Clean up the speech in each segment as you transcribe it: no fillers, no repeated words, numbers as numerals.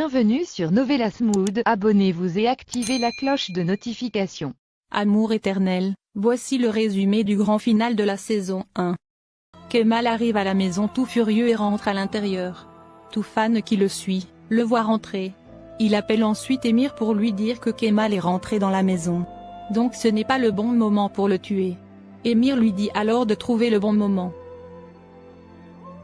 Bienvenue sur Novelas Mood, abonnez-vous et activez la cloche de notification. Amour éternel, voici le résumé du grand final de la saison 1. Kemal arrive à la maison tout furieux et rentre à l'intérieur. Tufan qui le suit, le voit rentrer. Il appelle ensuite Emir pour lui dire que Kemal est rentré dans la maison. Donc ce n'est pas le bon moment pour le tuer. Emir lui dit alors de trouver le bon moment.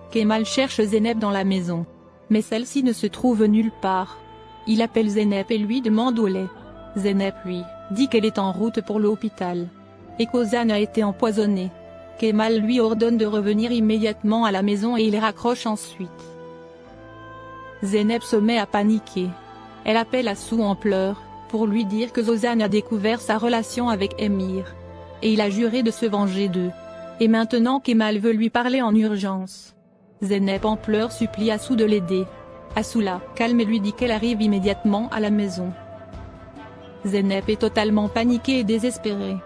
Kemal cherche Zeynep dans la maison. Mais celle-ci ne se trouve nulle part. Il appelle Zeynep et lui demande où elle est. Zeynep lui dit qu'elle est en route pour l'hôpital. Et qu'Ozan a été empoisonné. Kemal lui ordonne de revenir immédiatement à la maison et il raccroche ensuite. Zeynep se met à paniquer. Elle appelle Assou en pleurs, pour lui dire que Ozan a découvert sa relation avec Emir. Et il a juré de se venger d'eux. Et maintenant Kemal veut lui parler en urgence. Zeynep en pleurs supplie Assou de l'aider. Assou la calme et lui dit qu'elle arrive immédiatement à la maison. Zeynep est totalement paniquée et désespérée.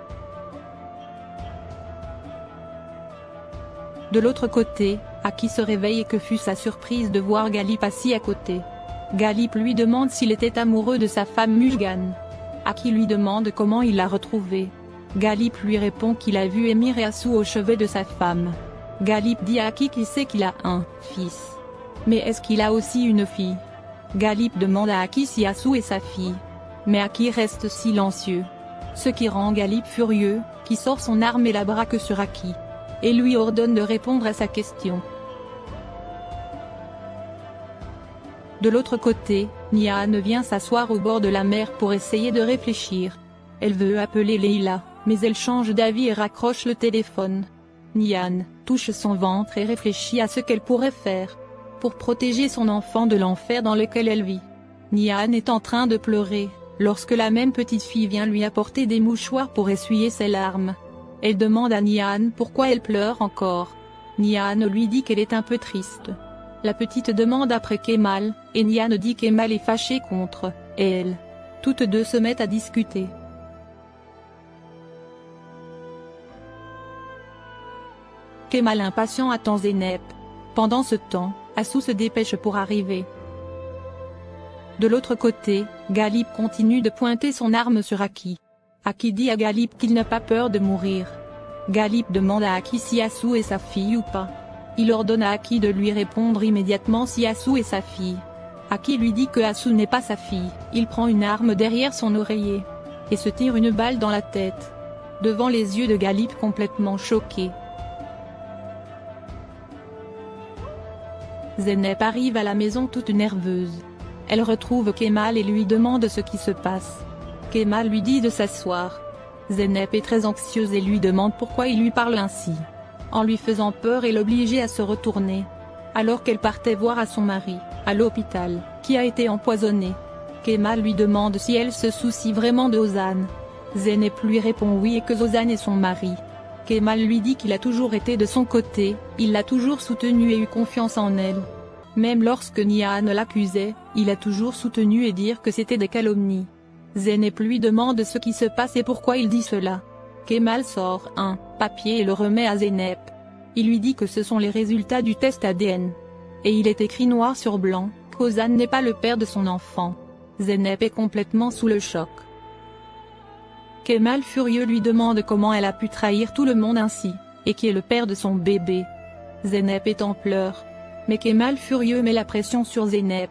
De l'autre côté, Aki se réveille et que fut sa surprise de voir Galip assis à côté. Galip lui demande s'il était amoureux de sa femme Mulgan. Aki lui demande comment il l'a retrouvée. Galip lui répond qu'il a vu Emir et Assou au chevet de sa femme. Galip dit à Aki qu'il sait qu'il a un fils. Mais est-ce qu'il a aussi une fille? Galip demande à Aki si Assou est sa fille. Mais Aki reste silencieux. Ce qui rend Galip furieux, qui sort son arme et la braque sur Aki. Et lui ordonne de répondre à sa question. De l'autre côté, Nihan vient s'asseoir au bord de la mer pour essayer de réfléchir. Elle veut appeler Leila, mais elle change d'avis et raccroche le téléphone. Nihan touche son ventre et réfléchit à ce qu'elle pourrait faire pour protéger son enfant de l'enfer dans lequel elle vit. Nihan est en train de pleurer, lorsque la même petite fille vient lui apporter des mouchoirs pour essuyer ses larmes. Elle demande à Nihan pourquoi elle pleure encore. Nihan lui dit qu'elle est un peu triste. La petite demande après Kemal, et Nihan dit qu'Kemal est fâché contre elle. Toutes deux se mettent à discuter. Kemal impatient attend Zeynep. Pendant ce temps, Assou se dépêche pour arriver. De l'autre côté, Galip continue de pointer son arme sur Aki. Aki dit à Galip qu'il n'a pas peur de mourir. Galip demande à Aki si Assou est sa fille ou pas. Il ordonne à Aki de lui répondre immédiatement si Assou est sa fille. Aki lui dit que Assou n'est pas sa fille. Il prend une arme derrière son oreiller et se tire une balle dans la tête, devant les yeux de Galip complètement choqué. Zeynep arrive à la maison toute nerveuse. Elle retrouve Kemal et lui demande ce qui se passe. Kemal lui dit de s'asseoir. Zeynep est très anxieuse et lui demande pourquoi il lui parle ainsi, en lui faisant peur et l'obliger à se retourner. Alors qu'elle partait voir à son mari, à l'hôpital, qui a été empoisonné. Kemal lui demande si elle se soucie vraiment de Ozan. Zeynep lui répond oui et que Ozan est son mari. Kemal lui dit qu'il a toujours été de son côté, il l'a toujours soutenue et eu confiance en elle. Même lorsque Nihan l'accusait, il a toujours soutenu et dire que c'était des calomnies. Zeynep lui demande ce qui se passe et pourquoi il dit cela. Kemal sort un papier et le remet à Zeynep. Il lui dit que ce sont les résultats du test ADN. Et il est écrit noir sur blanc, qu'Ozan n'est pas le père de son enfant. Zeynep est complètement sous le choc. Kemal furieux lui demande comment elle a pu trahir tout le monde ainsi, et qui est le père de son bébé. Zeynep est en pleurs. Mais Kemal furieux met la pression sur Zeynep,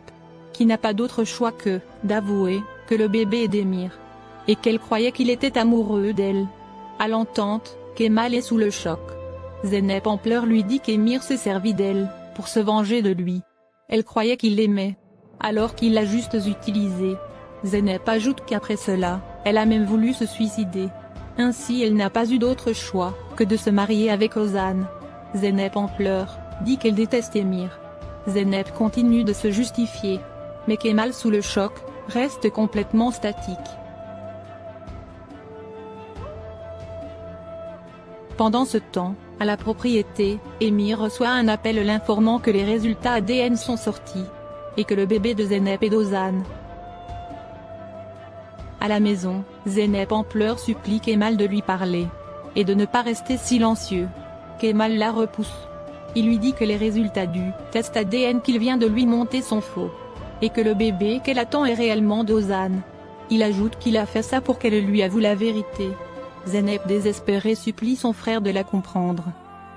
qui n'a pas d'autre choix que d'avouer que le bébé est d'Emir, et qu'elle croyait qu'il était amoureux d'elle. À l'entente, Kemal est sous le choc. Zeynep en pleurs lui dit qu'Emir s'est servi d'elle, pour se venger de lui. Elle croyait qu'il l'aimait, alors qu'il l'a juste utilisée. Zeynep ajoute qu'après cela, elle a même voulu se suicider. Ainsi elle n'a pas eu d'autre choix que de se marier avec Ozan. Zeynep en pleurs dit qu'elle déteste Emir. Zeynep continue de se justifier. Mais Kemal sous le choc, reste complètement statique. Pendant ce temps, à la propriété, Emir reçoit un appel l'informant que les résultats ADN sont sortis, et que le bébé de Zeynep est d'Ozan. À la maison, Zeynep en pleurs supplie Kemal de lui parler, et de ne pas rester silencieux. Kemal la repousse. Il lui dit que les résultats du test ADN qu'il vient de lui monter sont faux. et que le bébé qu'elle attend est réellement d'Ozan. Il ajoute qu'il a fait ça pour qu'elle lui avoue la vérité. Zeynep désespérée supplie son frère de la comprendre.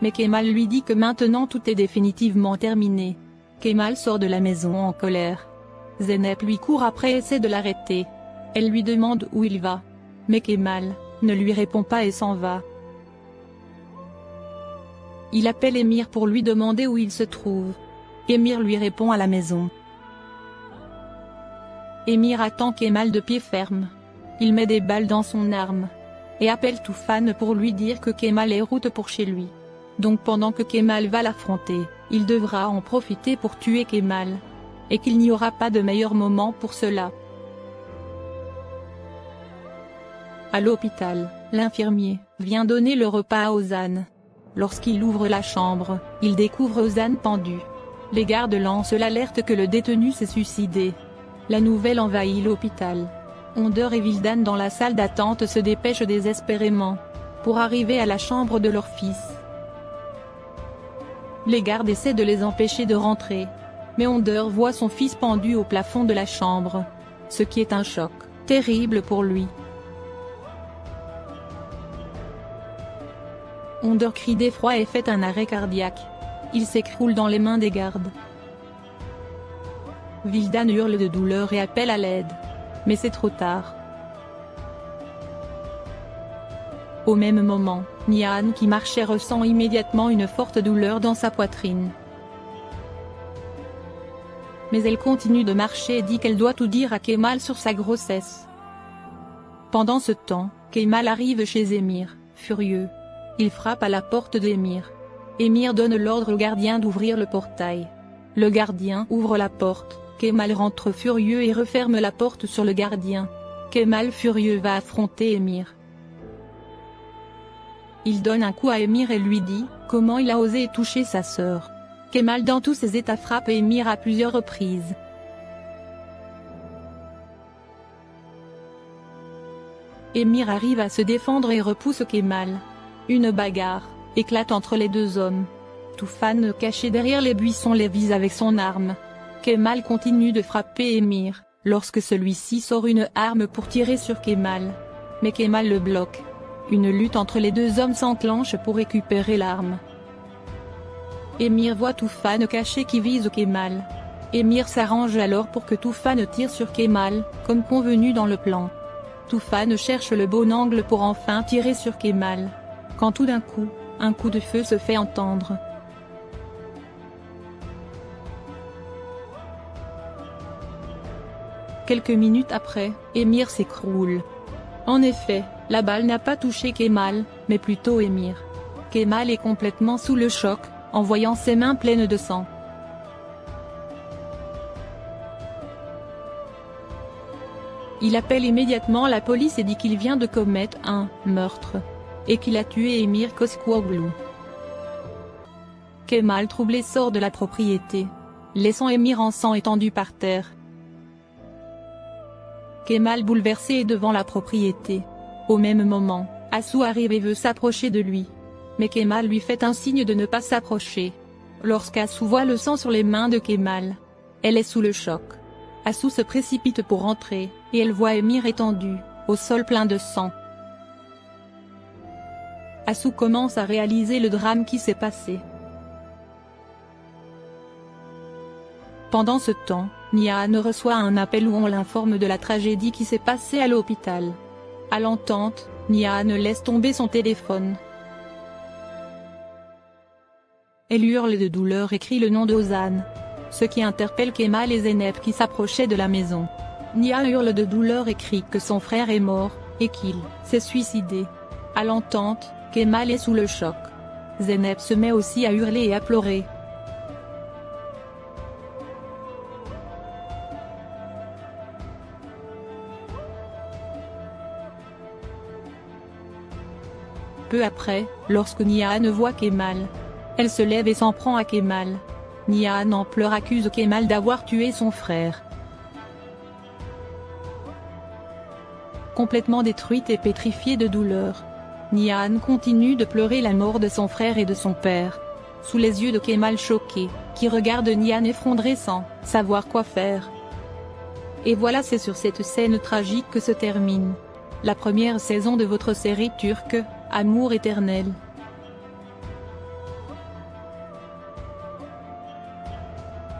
Mais Kemal lui dit que maintenant tout est définitivement terminé. Kemal sort de la maison en colère. Zeynep lui court après et essaie de l'arrêter. Elle lui demande où il va. Mais Kemal ne lui répond pas et s'en va. Il appelle Émir pour lui demander où il se trouve. Émir lui répond à la maison. Émir attend Kemal de pied ferme. Il met des balles dans son arme. Et appelle Toufan pour lui dire que Kemal est route pour chez lui. Donc pendant que Kemal va l'affronter, il devra en profiter pour tuer Kemal. Et qu'il n'y aura pas de meilleur moment pour cela. À l'hôpital, l'infirmier vient donner le repas à Ozan. Lorsqu'il ouvre la chambre, il découvre Ozan pendu. Les gardes lancent l'alerte que le détenu s'est suicidé. La nouvelle envahit l'hôpital. Onder et Vildan dans la salle d'attente se dépêchent désespérément pour arriver à la chambre de leur fils. Les gardes essaient de les empêcher de rentrer. Mais Onder voit son fils pendu au plafond de la chambre. Ce qui est un choc terrible pour lui. Onder crie d'effroi et fait un arrêt cardiaque. Il s'écroule dans les mains des gardes. Vildan hurle de douleur et appelle à l'aide. Mais c'est trop tard. Au même moment, Nihan qui marchait ressent immédiatement une forte douleur dans sa poitrine. Mais elle continue de marcher et dit qu'elle doit tout dire à Kemal sur sa grossesse. Pendant ce temps, Kemal arrive chez Émir, furieux. Il frappe à la porte d'Émir. Émir donne l'ordre au gardien d'ouvrir le portail. Le gardien ouvre la porte, Kemal rentre furieux et referme la porte sur le gardien. Kemal furieux va affronter Émir. Il donne un coup à Émir et lui dit comment il a osé toucher sa sœur. Kemal dans tous ses états frappe Émir à plusieurs reprises. Émir arrive à se défendre et repousse Kemal. Une bagarre éclate entre les deux hommes. Toufan caché derrière les buissons les vise avec son arme. Kemal continue de frapper Émir, lorsque celui-ci sort une arme pour tirer sur Kemal. Mais Kemal le bloque. Une lutte entre les deux hommes s'enclenche pour récupérer l'arme. Émir voit Toufan caché qui vise Kemal. Émir s'arrange alors pour que Toufan tire sur Kemal, comme convenu dans le plan. Toufan cherche le bon angle pour enfin tirer sur Kemal. Quand tout d'un coup, un coup de feu se fait entendre. Quelques minutes après, Émir s'écroule. En effet, la balle n'a pas touché Kemal, mais plutôt Émir. Kemal est complètement sous le choc, en voyant ses mains pleines de sang. Il appelle immédiatement la police et dit qu'il vient de commettre un meurtre. Et qu'il a tué Émir Koskoğlu. Kemal troublé sort de la propriété, laissant Émir en sang étendu par terre. Kemal bouleversé est devant la propriété. Au même moment, Assou arrive et veut s'approcher de lui. Mais Kemal lui fait un signe de ne pas s'approcher. Lorsqu'Assou voit le sang sur les mains de Kemal, elle est sous le choc. Assou se précipite pour rentrer, et elle voit Émir étendu, au sol plein de sang. Assou commence à réaliser le drame qui s'est passé. Pendant ce temps, Nihan reçoit un appel où on l'informe de la tragédie qui s'est passée à l'hôpital. À l'entente, Nihan laisse tomber son téléphone. Elle hurle de douleur et crie le nom d'Ozan. Ce qui interpelle Kemal et Zeynep qui s'approchaient de la maison. Nihan hurle de douleur et crie que son frère est mort, et qu'il s'est suicidé. À l'entente, Kemal est sous le choc. Zeynep se met aussi à hurler et à pleurer. Peu après, lorsque Nihan voit Kemal, elle se lève et s'en prend à Kemal. Nihan en pleurs accuse Kemal d'avoir tué son frère. Complètement détruite et pétrifiée de douleur, Nihan continue de pleurer la mort de son frère et de son père. Sous les yeux de Kemal choqué, qui regarde Nihan effondré sans savoir quoi faire. Et voilà, c'est sur cette scène tragique que se termine la première saison de votre série turque, Amour éternel.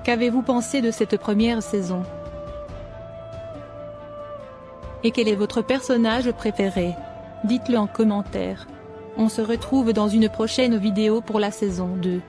Qu'avez-vous pensé de cette première saison? Et quel est votre personnage préféré? Dites-le en commentaire. On se retrouve dans une prochaine vidéo pour la saison 2.